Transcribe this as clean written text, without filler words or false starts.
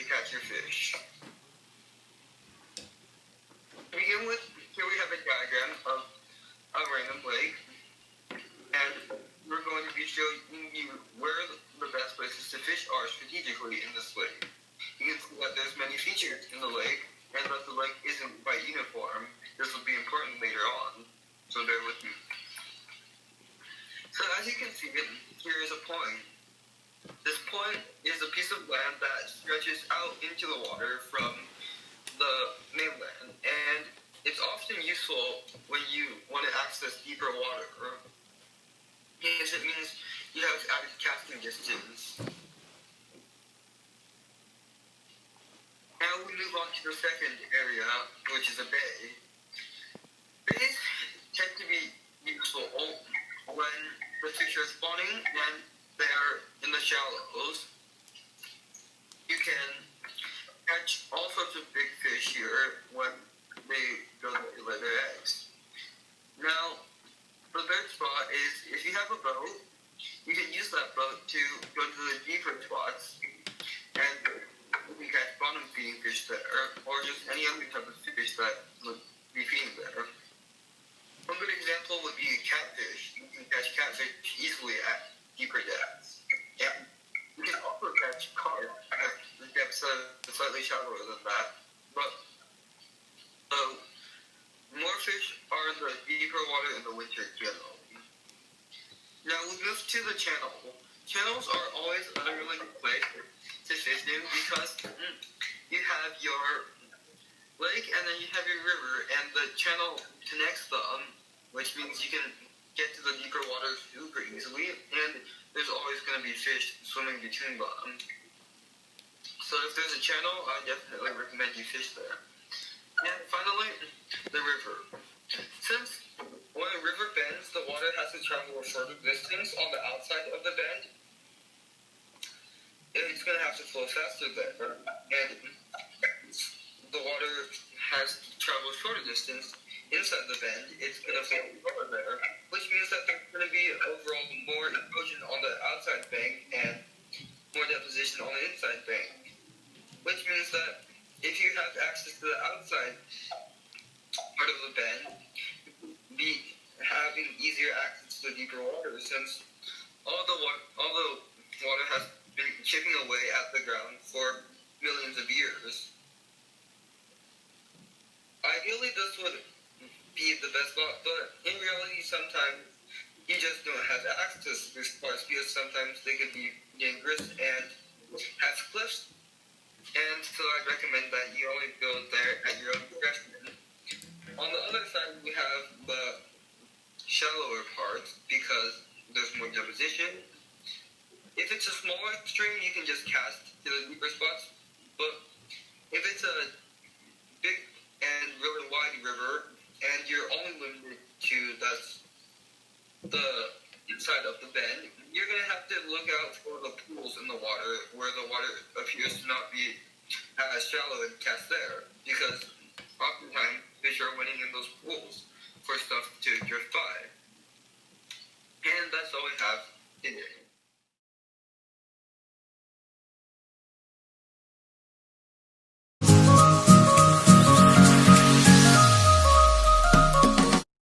to catch your fish. To begin with, here we have a diagram of a random lake, and we're going to be showing you where the best places to fish are strategically in this lake. You can see that there's many features in the lake, and that the lake isn't quite uniform. This will be important later on, so bear with me. So as you can see, here is a point. This point is a piece of land that stretches out into the water from the mainland, and it's often useful when you want to access deeper water, because it means you have added casting distance. Now we move on to the second area, which is a bay. Bays tend to be useful when the fish are spawning and they're in the shallows. You can catch all sorts of big fish here when they go to lay their eggs. Now, the third spot is if you have a boat, you can use that boat to go to the deeper spots and you can catch bottom feeding fish there, or just any other type of fish that would be feeding there. One good example would be catfish. You can catch catfish easily at deeper depths. Yeah. You can also catch carp at the depths slightly shallower than that. But more fish are in the deeper water in the winter generally. Now we move to the channel. Channels are always a really good place to fish in because you have your lake and then you have your river, and the channel connects them, which means you can get to the deeper waters super easily, and there's always going to be fish swimming between them. So if there's a channel, I definitely recommend you fish there. And finally, the river. Since when a river bends, the water has to travel a shorter distance on the outside of the bend. It's going to have to flow faster there, and the water has to travel a shorter distance inside the bend. It's going to flow slower there, which means that there's going to be overall more erosion on the outside bank and more deposition on the inside bank, which means that if you have access to the outside part of the bend, be having easier access to the deeper water, since all the water has been chipping away at the ground for millions of years. Ideally, this would be the best spot, but in reality, sometimes you just don't have access to these parts because sometimes they could be dangerous and have cliffs. And so I'd recommend that you only go there at your own discretion. On the other side, we have the shallower parts because there's more deposition. If it's a smaller stream, you can just cast to the deeper spots. But if it's a big and really wide river, and you're only limited to the inside of the bend, you're going to have to look out for the pools in the water where the water appears to not be as shallow and cast there, because oftentimes fish are winning in those pools for stuff to drift by. And that's all we have